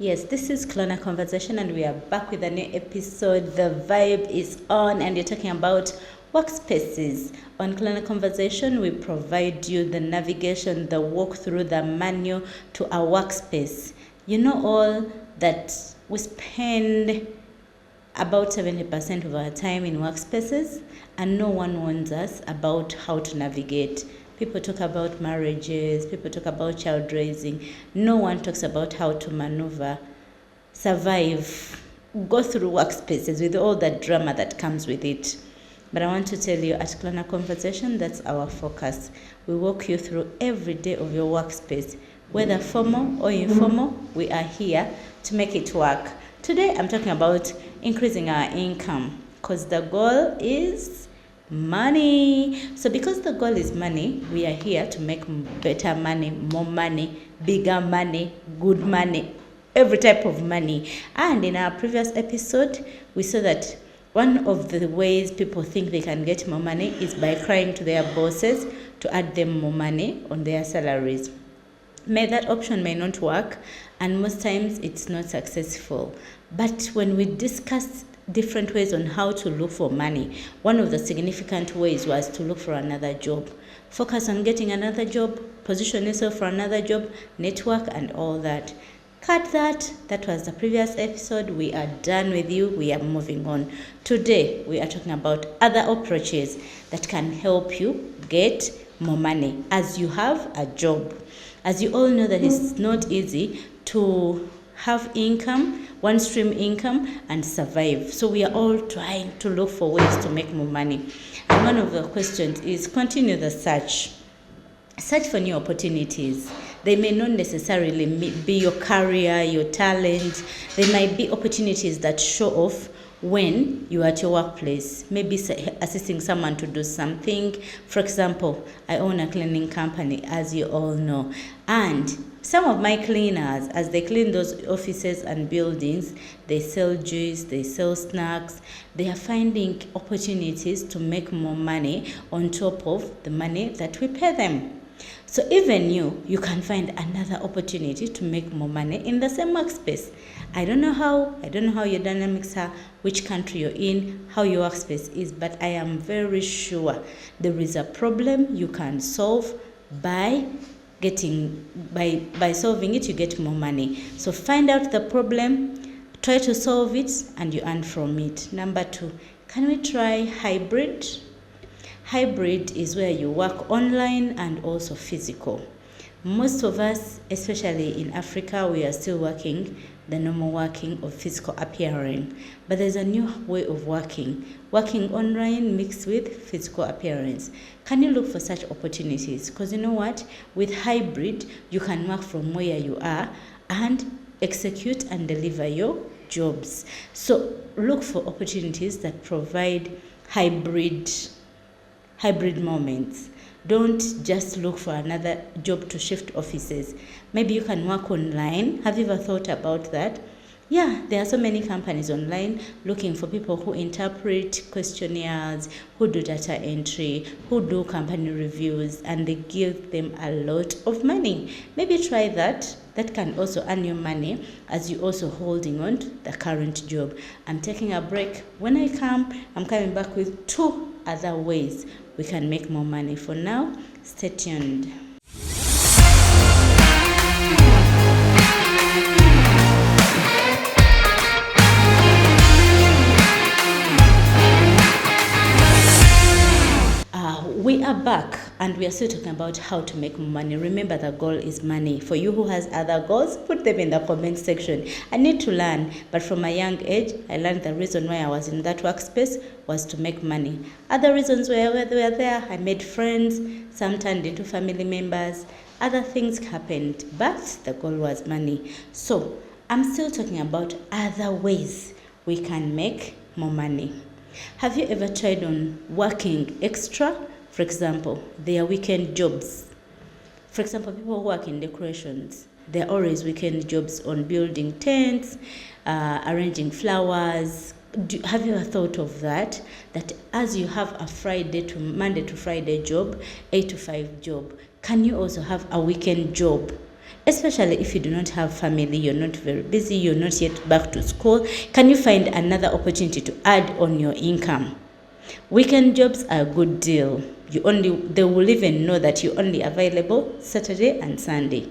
Yes, this is Clona Conversation, and we are back with a new episode. The vibe is on, and you're talking about workspaces. On Clona Conversation, we provide you the navigation, the walkthrough, the manual to our workspace. You know all that we spend about 70% of our time in workspaces, and no one warns us about how to navigate. People talk about marriages, people talk about child raising. No one talks about how to maneuver, survive, go through workspaces with all that drama that comes with it. But I want to tell you, at Clona Conversation, that's our focus. We walk you through every day of your workspace. Whether formal or informal, we are here to make it work. Today, I'm talking about increasing our income, because the goal is money. So because the goal is money, we are here to make better money, more money, bigger money, good money, every type of money. And in our previous episode, we saw that one of the ways people think they can get more money is by crying to their bosses to add them more money on their salaries. That option may not work, and most times it's not successful. But when we discussed different ways on how to look for money, one of the significant ways was to look for another job. Focus on getting another job, position yourself for another job, network, and all that. Cut that. That was the previous episode. We are done with you. We are moving on. Today, we are talking about other approaches that can help you get more money as you have a job. As you all know, that it's not easy to have income, one stream income, and survive. So we are all trying to look for ways to make more money. And one of the questions is continue the search. Search for new opportunities. They may not necessarily be your career, your talent. They might be opportunities that show off when you are at your workplace, maybe assisting someone to do something. For example, I own a cleaning company, as you all know, and some of my cleaners, as they clean those offices and buildings, they sell juice, they sell snacks. They are finding opportunities to make more money on top of the money that we pay them. So even you can find another opportunity to make more money in the same workspace. I don't know how your dynamics are, which country you're in, how your workspace is, but I am very sure there is a problem you can solve by solving it. You get more money. So find out the problem, try to solve it, and you earn from it. Number 2, can we try hybrid? Hybrid is where you work online and also physical. Most of us, especially in Africa, we are still working the normal working of physical appearing. But there's a new way of working online mixed with physical appearance. Can you look for such opportunities? Because you know what? With hybrid, you can work from where you are and execute and deliver your jobs. So look for opportunities that provide hybrid moments. Don't just look for another job to shift offices. Maybe you can work online. Have you ever thought about that? Yeah, there are so many companies online looking for people who interpret questionnaires, who do data entry, who do company reviews, and they give them a lot of money. Maybe try that. That can also earn you money as you also holding on to the current job. I'm taking a break. When I come, I'm coming back with 2 other ways we can make more money. For now, stay tuned. We are back, and we are still talking about how to make more money. Remember, the goal is money. For you who has other goals, put them in the comment section. I need to learn, but from a young age, I learned the reason why I was in that workspace was to make money. Other reasons were there. I made friends, some turned into family members, other things happened, but the goal was money. So I'm still talking about other ways we can make more money. Have you ever tried on working extra? For example, their weekend jobs. For example, people who work in decorations, there are always weekend jobs on building tents, arranging flowers. Have you ever thought of that? That as you have a Monday to Friday job, 8 to 5 job, can you also have a weekend job? Especially if you do not have family, you're not very busy, you're not yet back to school. Can you find another opportunity to add on your income? Weekend jobs are a good deal. They will even know that you're only available Saturday and Sunday.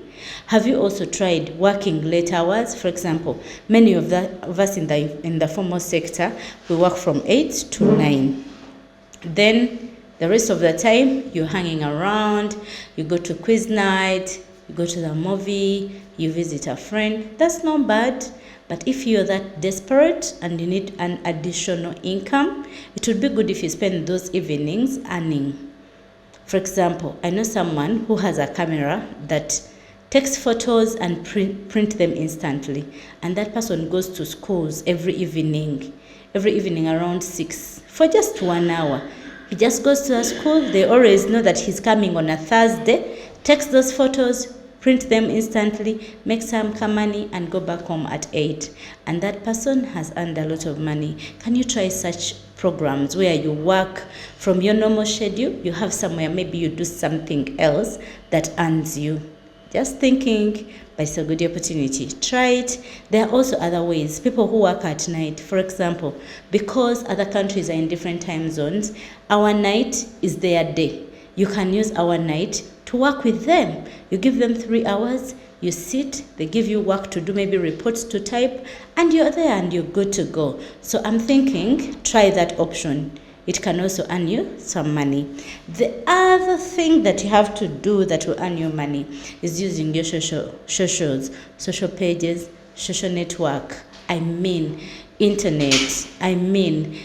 Have you also tried working late hours? For example, many of us in the formal sector, we work from 8 to 9. Then the rest of the time, you're hanging around, you go to quiz night, you go to the movie, you visit a friend. That's not bad. But if you're that desperate and you need an additional income, it would be good if you spend those evenings earning. For example, I know someone who has a camera that takes photos and print them instantly. And that person goes to schools every evening around 6 for just 1 hour. He just goes to a school. They always know that he's coming on a Thursday, takes those photos, print them instantly, make some money, and go back home at 8. And that person has earned a lot of money. Can you try such programs where you work from your normal schedule? You have somewhere, maybe you do something else that earns you. Just thinking, but it's a good opportunity. Try it. There are also other ways. People who work at night, for example, because other countries are in different time zones, our night is their day. You can use our night to work with them. You give them 3 hours, you sit, they give you work to do, maybe reports to type, and you're there and you're good to go. So I'm thinking, try that option. It can also earn you some money. The other thing that you have to do that will earn you money is using your social pages, social network. I mean, internet. I mean,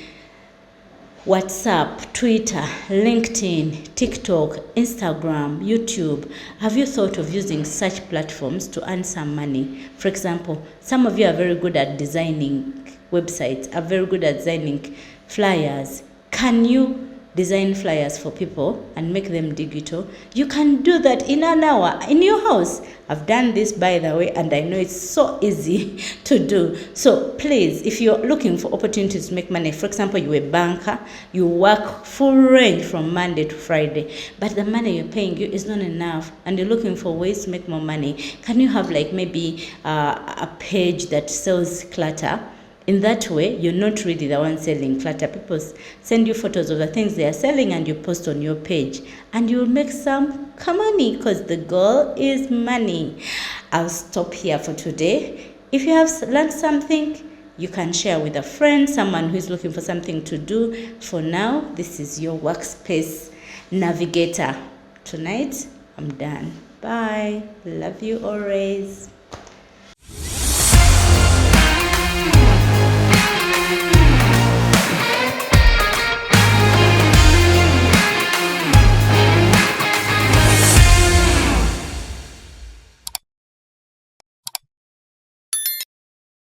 WhatsApp, Twitter, LinkedIn, TikTok, Instagram, YouTube. Have you thought of using such platforms to earn some money? For example, some of you are very good at designing websites, are very good at designing flyers. Can you design flyers for people and make them digital? You can do that in an hour in your house. I've done this, by the way, and I know it's so easy to do. So please, if you're looking for opportunities to make money, for example, you're a banker, you work full range from Monday to Friday, but the money you're paying you is not enough, and you're looking for ways to make more money. Can you have like maybe a page that sells clutter? In that way, you're not really the one selling clutter. People send you photos of the things they are selling and you post on your page. And you'll make some money because the goal is money. I'll stop here for today. If you have learned something, you can share with a friend, someone who is looking for something to do. For now, this is your Workspace Navigator. Tonight, I'm done. Bye. Love you always.